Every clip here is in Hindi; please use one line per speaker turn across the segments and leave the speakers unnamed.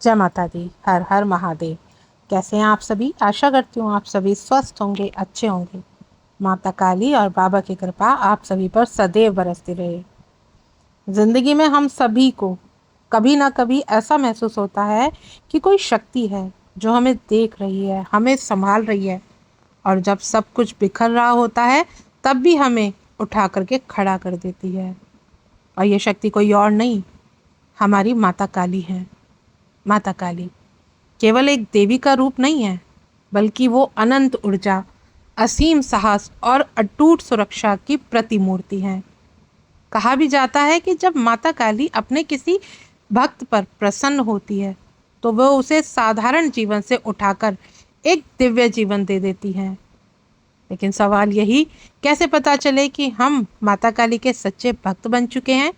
जय माता दी। हर हर महादेव। कैसे हैं आप सभी? आशा करती हूँ आप सभी स्वस्थ होंगे, अच्छे होंगे। माता काली और बाबा की कृपा आप सभी पर सदैव बरसती रहे। जिंदगी में हम सभी को कभी ना कभी ऐसा महसूस होता है कि कोई शक्ति है जो हमें देख रही है, हमें संभाल रही है, और जब सब कुछ बिखर रहा होता है तब भी हमें उठा करके खड़ा कर देती है। और ये शक्ति कोई और नहीं, हमारी माता काली है। माता काली केवल एक देवी का रूप नहीं है, बल्कि वो अनंत ऊर्जा, असीम साहस और अटूट सुरक्षा की प्रतिमूर्ति है। कहा भी जाता है कि जब माता काली अपने किसी भक्त पर प्रसन्न होती है तो वह उसे साधारण जीवन से उठाकर एक दिव्य जीवन दे देती है। लेकिन सवाल यही, कैसे पता चले कि हम माता काली के सच्चे भक्त बन चुके हैं?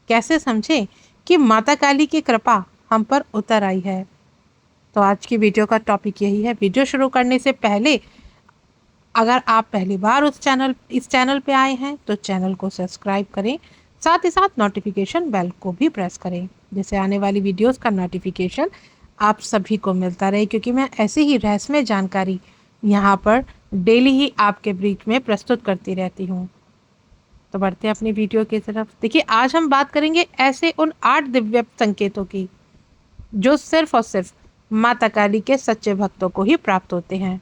कैसे समझें कि माता काली की कृपा हम पर उतर आई है? तो आज की वीडियो का टॉपिक यही है। वीडियो शुरू करने से पहले अगर आप पहली बार इस चैनल पे आए हैं तो चैनल को सब्सक्राइब करें, साथ ही साथ नोटिफिकेशन बेल को भी प्रेस करें, जिससे आने वाली वीडियोस का नोटिफिकेशन आप सभी को मिलता रहे, क्योंकि मैं ऐसी ही रहस्यमय जानकारी यहाँ पर डेली ही आपके बीच में प्रस्तुत करती रहती हूँ। तो बढ़ते हैं अपनी वीडियो की तरफ। देखिए, आज हम बात करेंगे ऐसे उन 8 दिव्य संकेतों की जो सिर्फ और सिर्फ माता काली के सच्चे भक्तों को ही प्राप्त होते हैं।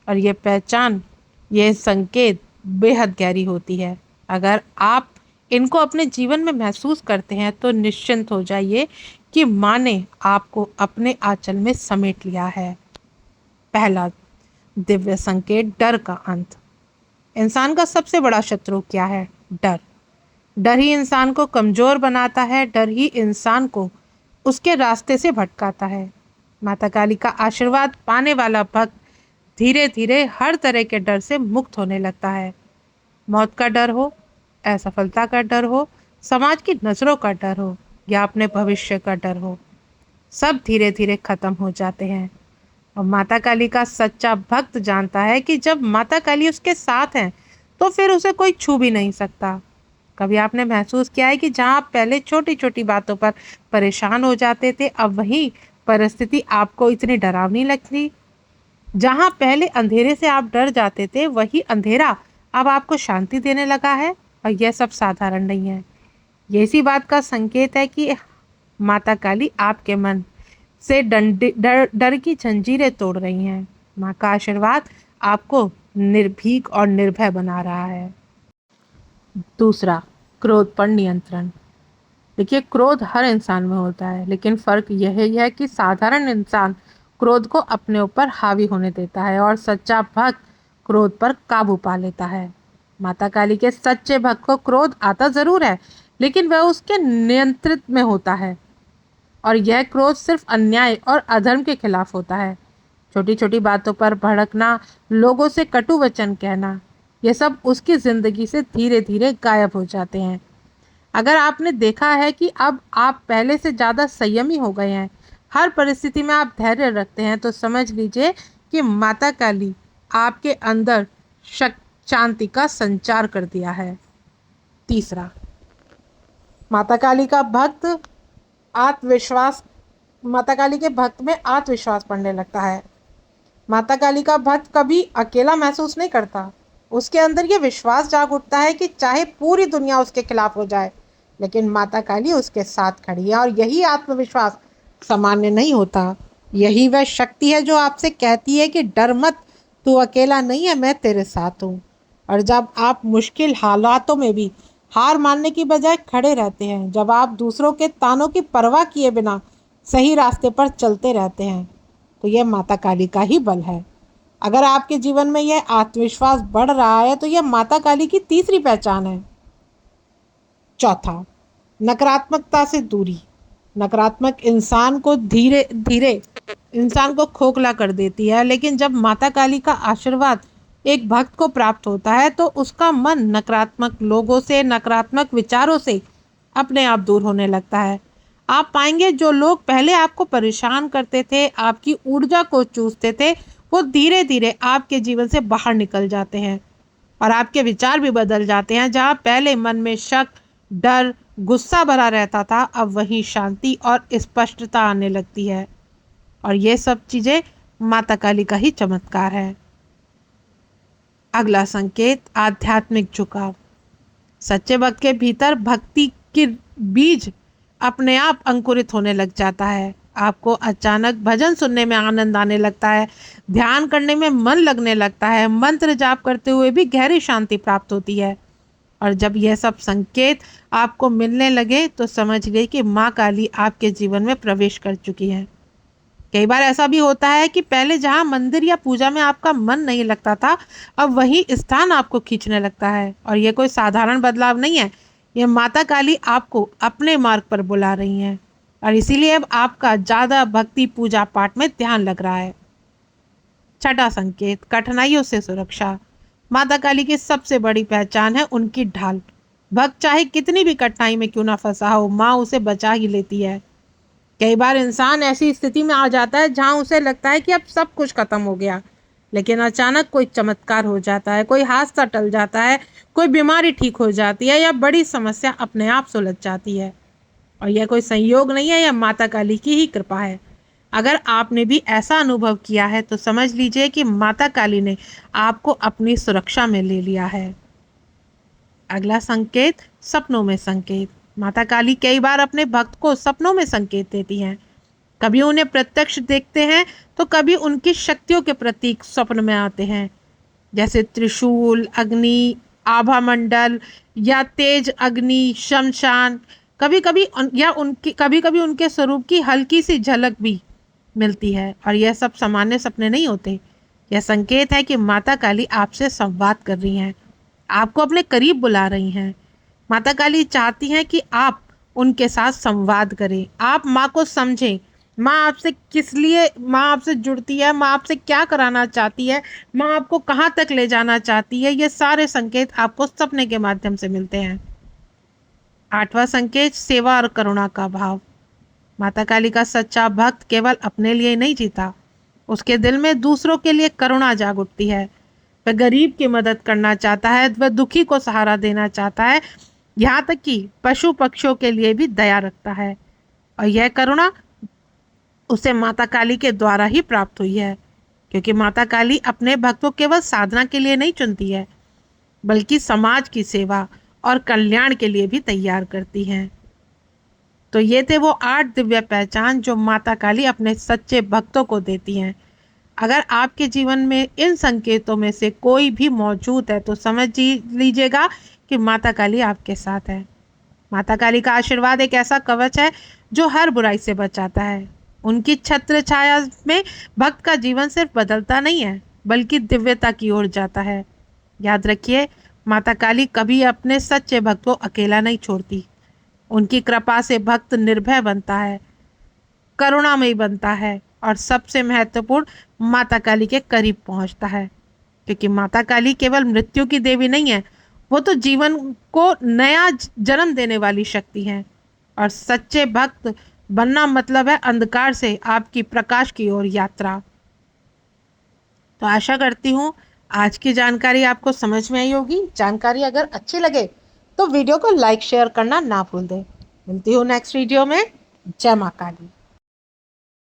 और ये पहचान, ये संकेत बेहद गहरी होती है। अगर आप इनको अपने जीवन में महसूस करते हैं तो निश्चिंत हो जाइए कि माँ ने आपको अपने आंचल में समेट लिया है। पहला दिव्य संकेत, डर का अंत। इंसान का सबसे बड़ा शत्रु क्या है? डर। डर ही इंसान को कमजोर बनाता है, डर ही इंसान को उसके रास्ते से भटकाता है। माता काली का आशीर्वाद पाने वाला भक्त धीरे धीरे हर तरह के डर से मुक्त होने लगता है। मौत का डर हो, असफलता का डर हो, समाज की नजरों का डर हो, या अपने भविष्य का डर हो, सब धीरे धीरे खत्म हो जाते हैं। और माता काली का सच्चा भक्त जानता है कि जब माता काली उसके साथ हैं तो फिर उसे कोई छू भी नहीं सकता। कभी आपने महसूस किया है कि जहां आप पहले छोटी छोटी बातों पर परेशान हो जाते थे, अब वही परिस्थिति आपको इतनी डरावनी लगती? जहां पहले अंधेरे से आप डर जाते थे, वही अंधेरा अब आपको शांति देने लगा है। और यह सब साधारण नहीं है, ये इसी बात का संकेत है कि माता काली आपके मन से डर की जंजीरें तोड़ रही हैं। माँ का आशीर्वाद आपको निर्भीक और निर्भय बना रहा है। दूसरा, क्रोध पर नियंत्रण। देखिए, क्रोध हर इंसान में होता है, लेकिन फर्क यह है कि साधारण इंसान क्रोध को अपने ऊपर हावी होने देता है और सच्चा भक्त क्रोध पर काबू पा लेता है। माता काली के सच्चे भक्त को क्रोध आता जरूर है, लेकिन वह उसके नियंत्रित में होता है। और यह क्रोध सिर्फ अन्याय और अधर्म के खिलाफ होता है। छोटी छोटी बातों पर भड़कना, लोगों से कटु वचन कहना, यह सब उसकी जिंदगी से धीरे धीरे गायब हो जाते हैं। अगर आपने देखा है कि अब आप पहले से ज़्यादा संयमी हो गए हैं, हर परिस्थिति में आप धैर्य रखते हैं, तो समझ लीजिए कि माता काली आपके अंदर शांति का संचार कर दिया है। तीसरा, माता काली का भक्त आत्मविश्वास माता काली के भक्त में आत्मविश्वास बढ़ने लगता है। माता काली का भक्त कभी अकेला महसूस नहीं करता। उसके अंदर ये विश्वास जाग उठता है कि चाहे पूरी दुनिया उसके खिलाफ हो जाए, लेकिन माता काली उसके साथ खड़ी है। और यही आत्मविश्वास सामान्य नहीं होता, यही वह शक्ति है जो आपसे कहती है कि डर मत, तू अकेला नहीं है, मैं तेरे साथ हूँ। और जब आप मुश्किल हालातों में भी हार मानने की बजाय खड़े रहते हैं, जब आप दूसरों के तानों की परवाह किए बिना सही रास्ते पर चलते रहते हैं, तो यह माता काली का ही बल है। अगर आपके जीवन में यह आत्मविश्वास बढ़ रहा है तो यह माता काली की तीसरी पहचान है। चौथा, नकारात्मकता से दूरी। नकारात्मक इंसान को धीरे धीरे इंसान को खोखला कर देती है, लेकिन जब माता काली का आशीर्वाद एक भक्त को प्राप्त होता है तो उसका मन नकारात्मक लोगों से, नकारात्मक विचारों से अपने आप दूर होने लगता है। आप पाएंगे जो लोग पहले आपको परेशान करते थे, आपकी ऊर्जा को चूसते थे, वो धीरे धीरे आपके जीवन से बाहर निकल जाते हैं और आपके विचार भी बदल जाते हैं। जहाँ पहले मन में शक, डर, गुस्सा भरा रहता था, अब वहीं शांति और स्पष्टता आने लगती है। और ये सब चीजें माता काली का ही चमत्कार है। अगला संकेत, आध्यात्मिक झुकाव। सच्चे भक्त के भीतर भक्ति की बीज अपने आप अंकुरित होने लग जाता है। आपको अचानक भजन सुनने में आनंद आने लगता है, ध्यान करने में मन लगने लगता है, मंत्र जाप करते हुए भी गहरी शांति प्राप्त होती है। और जब यह सब संकेत आपको मिलने लगे तो समझिए कि माँ काली आपके जीवन में प्रवेश कर चुकी है। कई बार ऐसा भी होता है कि पहले जहाँ मंदिर या पूजा में आपका मन नहीं लगता था, अब वही स्थान आपको खींचने लगता है। और ये कोई साधारण बदलाव नहीं है, ये माता काली आपको अपने मार्ग पर बुला रही हैं। और इसीलिए अब आपका ज़्यादा भक्ति पूजा पाठ में ध्यान लग रहा है। छठा संकेत, कठिनाइयों से सुरक्षा। माता काली की सबसे बड़ी पहचान है उनकी ढाल। भक्त चाहे कितनी भी कठिनाई में क्यों ना फंसा हो, माँ उसे बचा ही लेती है। कई बार इंसान ऐसी स्थिति में आ जाता है जहां उसे लगता है कि अब सब कुछ खत्म हो गया, लेकिन अचानक कोई चमत्कार हो जाता है, कोई हादसा टल जाता है, कोई बीमारी ठीक हो जाती है या बड़ी समस्या अपने आप सुलझ जाती है। और यह कोई संयोग नहीं है, यह माता काली की ही कृपा है। अगर आपने भी ऐसा अनुभव किया है तो समझ लीजिए कि माता काली ने आपको अपनी सुरक्षा में ले लिया है। अगला संकेत, सपनों में संकेत। माता काली कई बार अपने भक्त को सपनों में संकेत देती हैं। कभी उन्हें प्रत्यक्ष देखते हैं तो कभी उनकी शक्तियों के प्रतीक स्वप्न में आते हैं, जैसे त्रिशूल, अग्नि, आभा मंडल या तेज अग्नि, शमशान। कभी कभी कभी कभी उनके स्वरूप की हल्की सी झलक भी मिलती है। और यह सब सामान्य सपने नहीं होते, यह संकेत है कि माता काली आपसे संवाद कर रही हैं, आपको अपने करीब बुला रही हैं। माता काली चाहती हैं कि आप उनके साथ संवाद करें, आप माँ को समझें। माँ आपसे किस लिए माँ आपसे जुड़ती है, माँ आपसे क्या कराना चाहती है, माँ आपको कहाँ तक ले जाना चाहती है, ये सारे संकेत आपको सपने के माध्यम से मिलते हैं। आठवां संकेत, सेवा और करुणा का भाव। माता काली का सच्चा भक्त केवल अपने लिए नहीं जीता, उसके दिल में दूसरों के लिए करुणा जाग उठती है। वह गरीब की मदद करना चाहता है, वह दुखी को सहारा देना चाहता है, यहाँ तक कि पशु पक्षियों के लिए भी दया रखता है। और यह करुणा उसे माता काली के द्वारा ही प्राप्त हुई है, क्योंकि माता काली अपने भक्तों केवल साधना के लिए नहीं चुनती है, बल्कि समाज की सेवा और कल्याण के लिए भी तैयार करती हैं। तो ये थे वो 8 दिव्य पहचान जो माता काली अपने सच्चे भक्तों को देती हैं। अगर आपके जीवन में इन संकेतों में से कोई भी मौजूद है तो समझ लीजिएगा कि माता काली आपके साथ है। माता काली का आशीर्वाद एक ऐसा कवच है जो हर बुराई से बचाता है। उनकी छत्र छाया में भक्त का जीवन सिर्फ बदलता नहीं है, बल्कि दिव्यता की ओर जाता है। याद रखिए, माता काली कभी अपने सच्चे भक्त को अकेला नहीं छोड़ती। उनकी कृपा से भक्त निर्भय बनता है, करुणामयी बनता है और सबसे महत्वपूर्ण माता काली के करीब पहुंचता है। क्योंकि माता काली केवल मृत्यु की देवी नहीं है, वो तो जीवन को नया जन्म देने वाली शक्ति है। और सच्चे भक्त बनना मतलब है अंधकार से आपकी प्रकाश की ओर यात्रा। तो आशा करती हूँ आज की जानकारी आपको समझ में आई होगी। जानकारी अगर अच्छी लगे तो वीडियो को लाइक शेयर करना ना भूल दें। मिलती हूँ नेक्स्ट वीडियो में। जय मां काली।